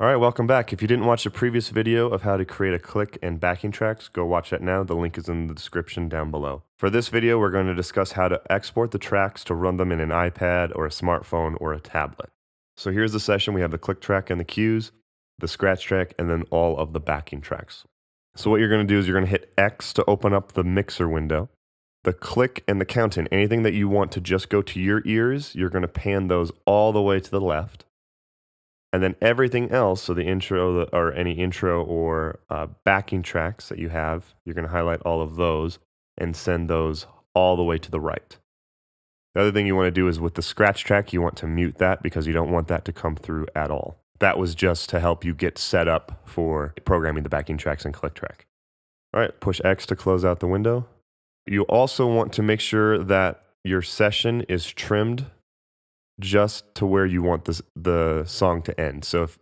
Alright, welcome back. If you didn't watch the previous video of how to create a click and backing tracks, go watch that now. The link is in the description down below. For this video, we're going to discuss how to export the tracks to run them in an iPad or a smartphone or a tablet. So here's the session. We have the click track and the cues, the scratch track, and then all of the backing tracks. So what you're going to do is you're going to hit X to open up the mixer window. The click and the count in, anything that you want to just go to your ears, you're going to pan those all the way to the left. And then everything else, so the intro or any intro or backing tracks that you have, you're going to highlight all of those and send those all the way to the right. The other thing you want to do is with the scratch track, you want to mute that because you don't want that to come through at all. That was just to help you get set up for programming the backing tracks and click track. All right, push X to close out the window. You also want to make sure that your session is trimmed just to where you want the song to end. So if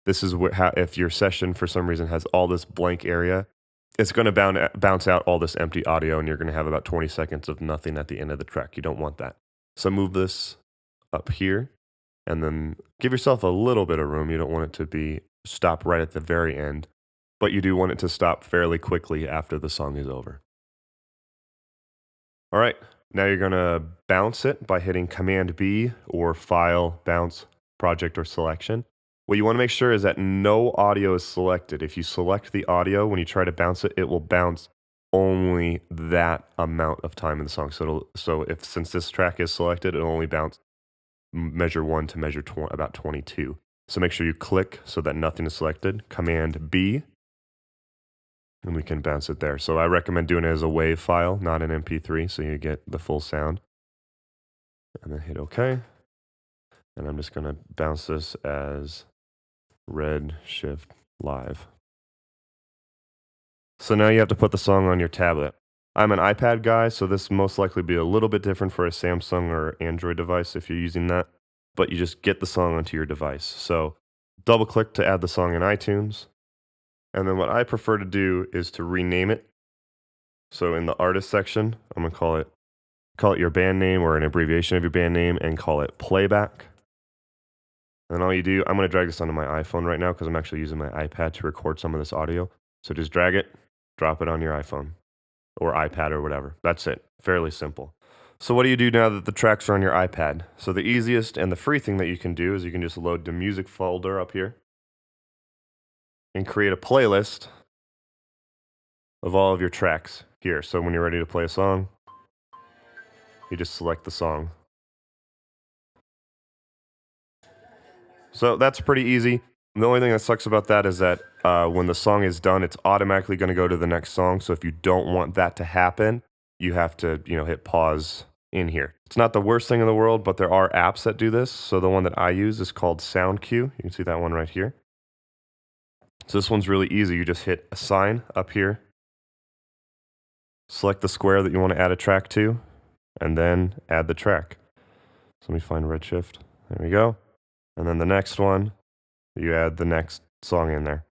this is if your session for some reason has all this blank area, it's going to bounce out all this empty audio, and you're going to have about 20 seconds of nothing at the end of the track. You don't want that. So move this up here, and then give yourself a little bit of room. You don't want it to be stop right at the very end, but you do want it to stop fairly quickly after the song is over. All right. Now you're going to bounce it by hitting Command B or File, Bounce, Project, or Selection. What you want to make sure is that no audio is selected. If you select the audio, when you try to bounce it, it will bounce only that amount of time in the song. Since this track is selected, it'll only bounce measure 1 to measure about 22. So make sure you click so that nothing is selected. Command B. And we can bounce it there. So I recommend doing it as a WAV file, not an MP3, so you get the full sound. And then hit OK. And I'm just going to bounce this as Redshift Live. So now you have to put the song on your tablet. I'm an iPad guy, so this most likely be a little bit different for a Samsung or Android device if you're using that. But you just get the song onto your device. So double click to add the song in iTunes. And then what I prefer to do is to rename it. So in the artist section, I'm going to call it your band name or an abbreviation of your band name and call it Playback. And then all you do, I'm going to drag this onto my iPhone right now because I'm actually using my iPad to record some of this audio. So just drag it, drop it on your iPhone or iPad or whatever. That's it. Fairly simple. So what do you do now that the tracks are on your iPad? So the easiest and the free thing that you can do is you can just load the music folder up here and create a playlist of all of your tracks here. So when you're ready to play a song, you just select the song. So that's pretty easy. The only thing that sucks about that is that when the song is done, it's automatically going to go to the next song. So if you don't want that to happen, you have to, hit pause in here. It's not the worst thing in the world, but there are apps that do this. So the one that I use is called Soundcue. You can see that one right here. So this one's really easy. You just hit Assign up here. Select the square that you want to add a track to, and then add the track. So let me find Redshift. There we go. And then the next one, you add the next song in there.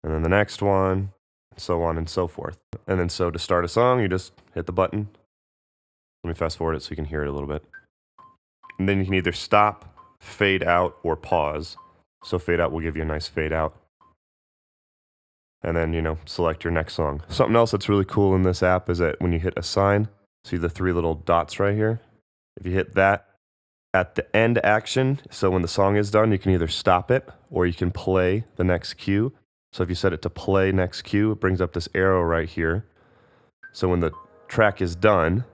And then the next one, so on and so forth. And then so to start a song, you just hit the button. Let me fast forward it so you can hear it a little bit. And then you can either stop, fade out, or pause. So fade out will give you a nice fade out. And then, select your next song. Something else that's really cool in this app is that when you hit Assign, see the 3 little dots right here? If you hit that at the end action, so when the song is done, you can either stop it or you can play the next cue. So if you set it to play next cue, it brings up this arrow right here. So when the track is done,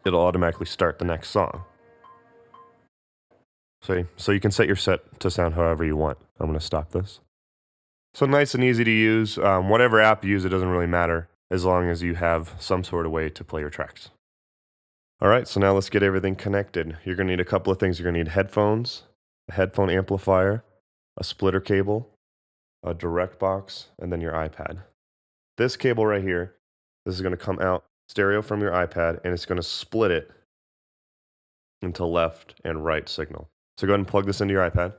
it'll automatically start the next song. So you can set your set to sound however you want. I'm going to stop this. So nice and easy to use. Whatever app you use, it doesn't really matter as long as you have some sort of way to play your tracks. All right, so now let's get everything connected. You're going to need a couple of things. You're going to need headphones, a headphone amplifier, a splitter cable, a direct box, and then your iPad. This cable right here, this is going to come out stereo from your iPad, and it's going to split it into left and right signal. So go ahead and plug this into your iPad.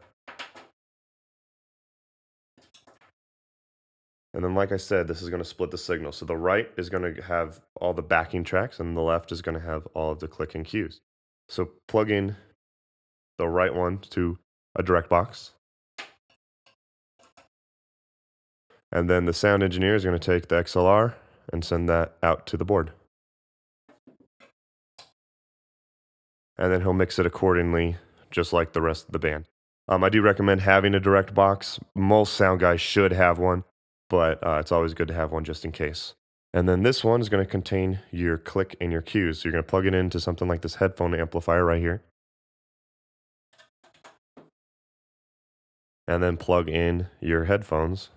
And then, like I said, this is going to split the signal. So the right is going to have all the backing tracks, and the left is going to have all of the click and cues. So plug in the right one to a direct box. And then the sound engineer is going to take the XLR and send that out to the board. And then he'll mix it accordingly, just like the rest of the band. I do recommend having a direct box. Most sound guys should have one, but it's always good to have one just in case. And then this one is going to contain your click and your cues. So you're going to plug it into something like this headphone amplifier right here. And then plug in your headphones.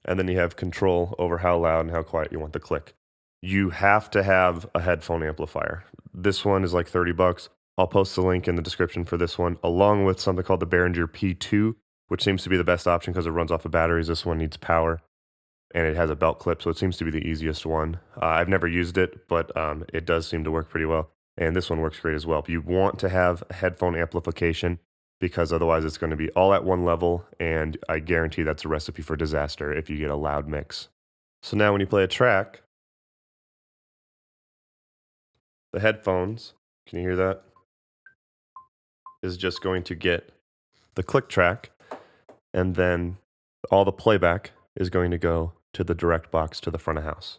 And then you have control over how loud and how quiet you want the click. You have to have a headphone amplifier. This one is like 30 bucks. I'll post the link in the description for this one, along with something called the BEHRINGER P2, which seems to be the best option because it runs off of batteries. This one needs power, and it has a belt clip, so it seems to be the easiest one. I've never used it, but it does seem to work pretty well, and this one works great as well. But you want to have a headphone amplification because otherwise it's going to be all at one level, and I guarantee that's a recipe for disaster if you get a loud mix. So now when you play a track, the headphones, can you hear that? Is just going to get the click track, and then all the playback is going to go to the direct box to the front of house.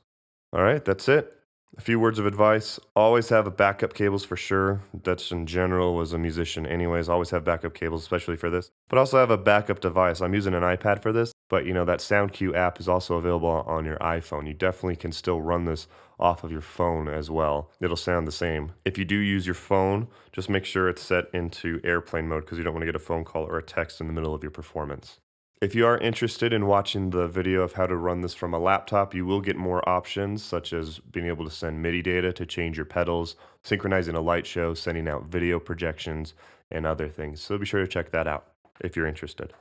All right, that's it. A few words of advice. Always have a backup cables for sure. That's in general as a musician anyways. Always have backup cables, especially for this. But also have a backup device. I'm using an iPad for this, but you know that Soundcue app is also available on your iPhone. You definitely can still run this off of your phone as well. It'll sound the same. If you do use your phone, just make sure it's set into airplane mode because you don't want to get a phone call or a text in the middle of your performance. If you are interested in watching the video of how to run this from a laptop, you will get more options, such as being able to send MIDI data to change your pedals, synchronizing a light show, sending out video projections, and other things. So be sure to check that out if you're interested.